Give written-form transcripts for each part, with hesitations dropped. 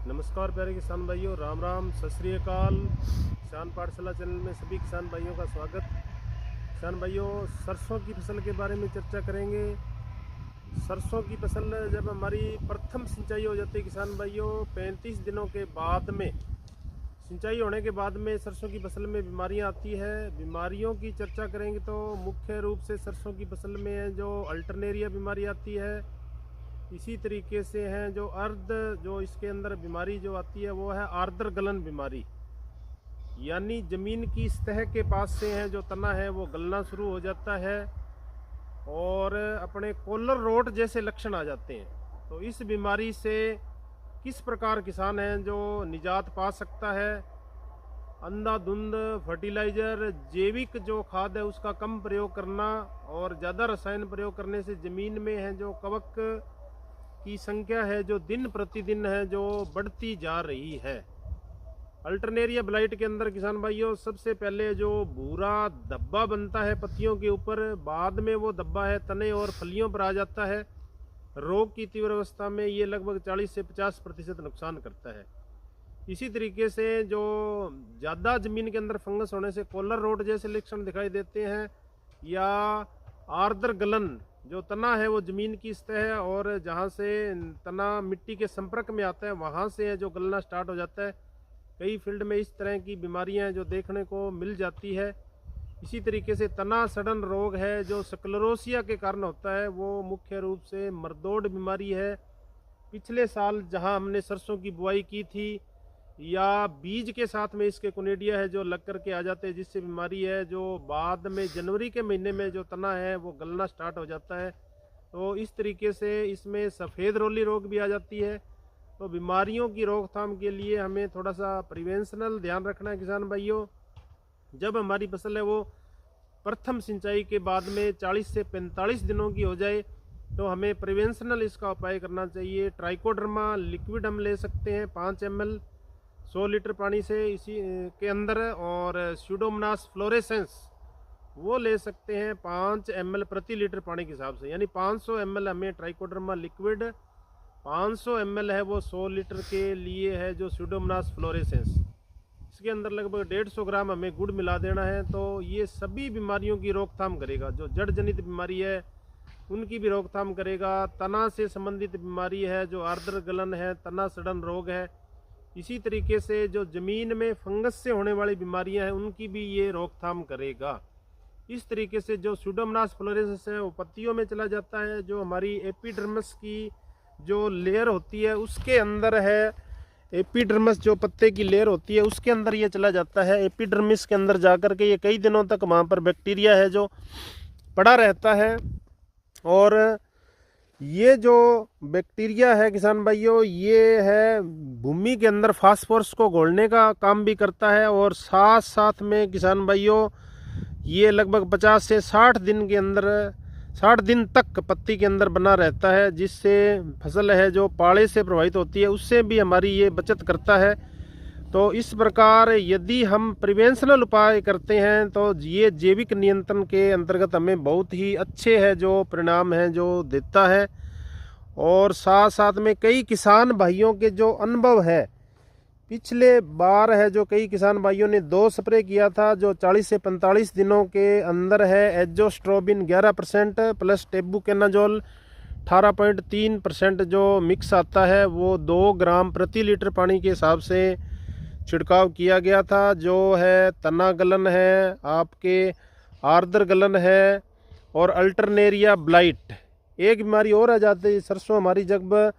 नमस्कार प्यारे किसान भाइयों, राम राम, सत श्री अकाल। किसान पाठशाला चैनल में सभी किसान भाइयों का स्वागत। किसान भाइयों, सरसों की फसल के बारे में चर्चा करेंगे। सरसों की फसल जब हमारी प्रथम सिंचाई हो जाती है किसान भाइयों, 35 दिनों के बाद में, सिंचाई होने के बाद में सरसों की फसल में बीमारियां आती है। बीमारियों की चर्चा करेंगे तो मुख्य रूप से सरसों की फसल में जो अल्टरनेरिया बीमारी आती है, इसी तरीके से हैं जो इसके अंदर बीमारी जो आती है वो है आर्द्र गलन बीमारी, यानी ज़मीन की सतह के पास से है जो तना है वो गलना शुरू हो जाता है और अपने कॉलर रोट जैसे लक्षण आ जाते हैं। तो इस बीमारी से किस प्रकार किसान हैं जो निजात पा सकता है? अंधाधुंध फर्टिलाइज़र, जैविक जो खाद है उसका कम प्रयोग करना और ज़्यादा रसायन प्रयोग करने से ज़मीन में है जो कवक की संख्या है जो दिन प्रतिदिन है जो बढ़ती जा रही है। अल्टरनेरिया ब्लाइट के अंदर किसान भाइयों सबसे पहले जो भूरा धब्बा बनता है पत्तियों के ऊपर, बाद में वो धब्बा है तने और फलियों पर आ जाता है। रोग की तीव्र अवस्था में ये लगभग 40 से 50% नुकसान करता है। इसी तरीके से जो ज़्यादा ज़मीन के अंदर फंगस होने से कॉलर रोट जैसे लक्षण दिखाई देते हैं, या आर्द्र गलन, जो तना है वो ज़मीन की सतह है और जहाँ से तना मिट्टी के संपर्क में आता है वहाँ से है जो गलना स्टार्ट हो जाता है। कई फील्ड में इस तरह की बीमारियां जो देखने को मिल जाती है। इसी तरीके से तना सड़न रोग है जो स्क्लेरोसिया के कारण होता है, वो मुख्य रूप से मरदोड बीमारी है। पिछले साल जहां हमने सरसों की बुआई की थी, या बीज के साथ में इसके कुनेडिया है जो लग करके आ जाते हैं, जिससे बीमारी है जो बाद में जनवरी के महीने में जो तना है वो गलना स्टार्ट हो जाता है। तो इस तरीके से इसमें सफ़ेद रोली रोग भी आ जाती है। तो बीमारियों की रोकथाम के लिए हमें थोड़ा सा प्रिवेंशनल ध्यान रखना है किसान भाइयों। जब हमारी फसल है वो प्रथम सिंचाई के बाद में 40 से 45 दिनों की हो जाए तो हमें प्रिवेंशनल इसका उपाय करना चाहिए। ट्राइकोडर्मा लिक्विड हम ले सकते हैं 5 ml 100 लीटर पानी से इसी के अंदर, और स्यूडोमोनास फ्लोरेसेंस वो ले सकते हैं 5 ml प्रति लीटर पानी के हिसाब से, यानी 500 ml हमें ट्राइकोडर्मा लिक्विड, 500 ml है वो 100 लीटर के लिए है जो स्यूडोमोनास फ्लोरेसेंस। इसके अंदर लगभग 150 ग्राम हमें गुड़ मिला देना है। तो ये सभी बीमारियों की रोकथाम करेगा। जो जड़ जनित बीमारी है उनकी भी रोकथाम करेगा। तना से संबंधित बीमारी है जो आर्द्र गलन है, तना सड़न रोग है। इसी तरीके से जो ज़मीन में फंगस से होने वाली बीमारियां हैं उनकी भी ये रोकथाम करेगा। इस तरीके से जो स्यूडोमोनास फ्लोरेसेंस है वो पत्तियों में चला जाता है। जो हमारी एपिडर्मिस की जो लेयर होती है उसके अंदर है, एपिडर्मिस जो पत्ते की लेयर होती है उसके अंदर ये चला जाता है। एपिडर्मिस के अंदर जाकर के ये कई दिनों तक वहाँ पर बैक्टीरिया है जो पड़ा रहता है, और ये जो बैक्टीरिया है किसान भाइयों ये है भूमि के अंदर फास्फोरस को घोलने का काम भी करता है, और साथ साथ में किसान भाइयों ये लगभग 50 से 60 दिन के अंदर 60 दिन तक पत्ती के अंदर बना रहता है, जिससे फसल है जो पाले से प्रभावित होती है उससे भी हमारी ये बचत करता है। तो इस प्रकार यदि हम प्रिवेंशनल उपाय करते हैं तो ये जैविक नियंत्रण के अंतर्गत हमें बहुत ही अच्छे है जो परिणाम है जो देता है। और साथ साथ में कई किसान भाइयों के जो अनुभव है, पिछले बार है जो कई किसान भाइयों ने 2 स्प्रे किया था जो 40 से 45 दिनों के अंदर है। एजोस्ट्रोबिन 11% प्लस टेबुकेनाजोल 18.3% जो मिक्स आता है वो 2 ग्राम प्रति लीटर पानी के हिसाब से छिड़काव किया गया था। जो है तना गलन है, आपके आर्द्र गलन है और अल्टरनेरिया ब्लाइट। एक बीमारी और आ जाती है सरसों हमारी जब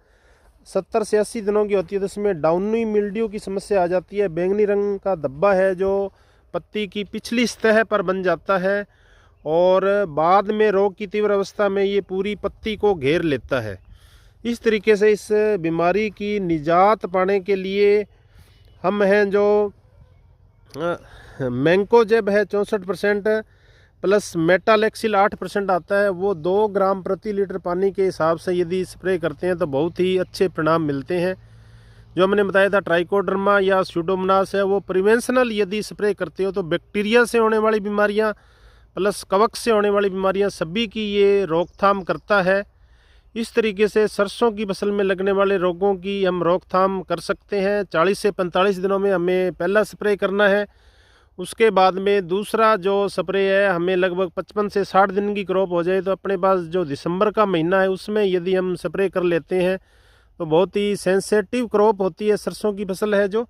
70 से 80 दिनों की होती है तो इसमें डाउनी मिल्ड्यू की समस्या आ जाती है। बैंगनी रंग का धब्बा है जो पत्ती की पिछली सतह पर बन जाता है और बाद में रोग की तीव्र अवस्था में ये पूरी पत्ती को घेर लेता है। इस तरीके से इस बीमारी की निजात पाने के लिए हम हैं जो मैंकोजेब है 64% प्लस मेटालेक्सिल 8% आता है, वो 2 ग्राम प्रति लीटर पानी के हिसाब से यदि स्प्रे करते हैं तो बहुत ही अच्छे परिणाम मिलते हैं। जो हमने बताया था ट्राइकोडर्मा या स्यूडोमोनास है वो प्रिवेंशनल यदि स्प्रे करते हो तो बैक्टीरिया से होने वाली बीमारियां प्लस कवक से होने वाली बीमारियां सभी की ये रोकथाम करता है। इस तरीके से सरसों की फसल में लगने वाले रोगों की हम रोकथाम कर सकते हैं। 40 से 45 दिनों में हमें पहला स्प्रे करना है। उसके बाद में दूसरा जो स्प्रे है, हमें लगभग 55 से 60 दिन की क्रॉप हो जाए तो अपने पास जो दिसंबर का महीना है उसमें यदि हम स्प्रे कर लेते हैं तो बहुत ही सेंसिटिव क्रॉप होती है सरसों की फसल है जो,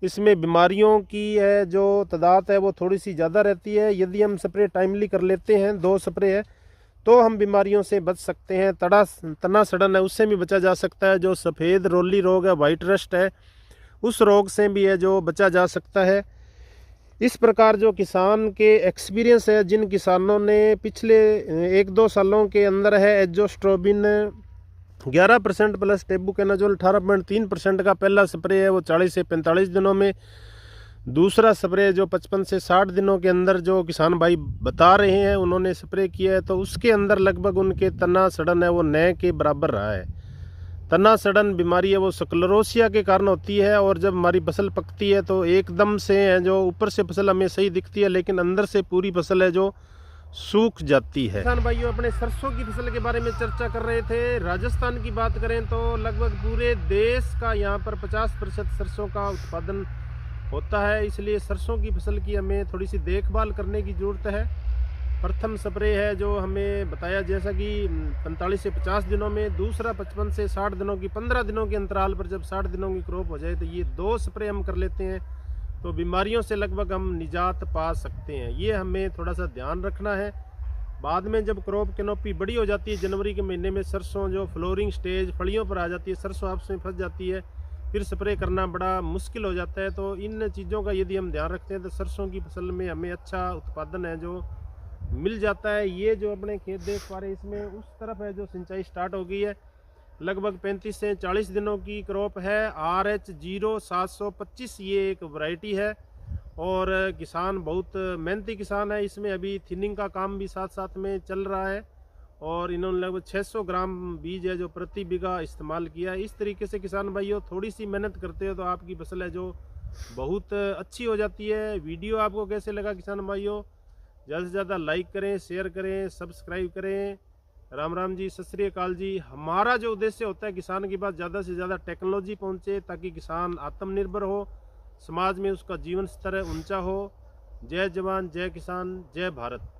इसमें बीमारियों की है जो तादाद है वो थोड़ी सी ज़्यादा रहती है। यदि हम स्प्रे टाइमली कर लेते हैं, 2 स्प्रे है, तो हम बीमारियों से बच सकते हैं। तना सड़न है उससे भी बचा जा सकता है। जो सफ़ेद रोली रोग है, वाइट रस्ट है, उस रोग से भी है जो बचा जा सकता है। इस प्रकार जो किसान के एक्सपीरियंस है, जिन किसानों ने पिछले 1-2 सालों के अंदर है एजोस्ट्रोबिन 11% प्लस टेबुकेनाजोल 18.3% का पहला स्प्रे है वो 40 से 45 दिनों में, दूसरा स्प्रे जो 55 से 60 दिनों के अंदर जो किसान भाई बता रहे हैं उन्होंने स्प्रे किया है, तो उसके अंदर लगभग उनके तना सड़न है वो नए के बराबर रहा है। तना सड़न बीमारी है वो स्क्लेरोसिया के कारण होती है, और जब हमारी फसल पकती है तो एकदम से है जो ऊपर से फसल हमें सही दिखती है लेकिन अंदर से पूरी फसल है जो सूख जाती है। किसान भाइयों, अपने सरसों की फसल के बारे में चर्चा कर रहे थे। राजस्थान की बात करें तो लगभग पूरे देश का यहाँ पर 50% सरसों का उत्पादन होता है, इसलिए सरसों की फसल की हमें थोड़ी सी देखभाल करने की ज़रूरत है। प्रथम स्प्रे है जो हमें बताया जैसा कि 45 से 50 दिनों में, दूसरा 55 से 60 दिनों की 15 दिनों के अंतराल पर जब 60 दिनों की क्रॉप हो जाए तो ये 2 स्प्रे हम कर लेते हैं तो बीमारियों से लगभग हम निजात पा सकते हैं। ये हमें थोड़ा सा ध्यान रखना है। बाद में जब क्रॉप कैनोपी बड़ी हो जाती है, जनवरी के महीने में सरसों जो फ्लोरिंग स्टेज फलियों पर आ जाती है, सरसों आपस में फंस जाती है, फिर स्प्रे करना बड़ा मुश्किल हो जाता है। तो इन चीज़ों का यदि हम ध्यान रखते हैं तो सरसों की फसल में हमें अच्छा उत्पादन है जो मिल जाता है। ये जो अपने खेत देख पा रहे हैं इसमें उस तरफ है जो सिंचाई स्टार्ट हो गई है, लगभग 35 से 40 दिनों की क्रॉप है। RH0725 ये एक वैरायटी है और किसान बहुत मेहनती किसान है। इसमें अभी थिनिंग का काम भी साथ साथ में चल रहा है और इन्होंने लगभग 600 ग्राम बीज है जो प्रति बीघा इस्तेमाल किया है। इस तरीके से किसान भाइयों थोड़ी सी मेहनत करते हो तो आपकी फसल है जो बहुत अच्छी हो जाती है। वीडियो आपको कैसे लगा किसान भाइयों, ज़्यादा से ज़्यादा लाइक करें, शेयर करें, सब्सक्राइब करें। राम राम जी, सत श्री अकाल जी। हमारा जो उद्देश्य होता है किसान के पास ज़्यादा से ज़्यादा टेक्नोलॉजी पहुँचे ताकि किसान आत्मनिर्भर हो, समाज में उसका जीवन स्तर ऊंचा हो। जय जवान, जय किसान, जय भारत।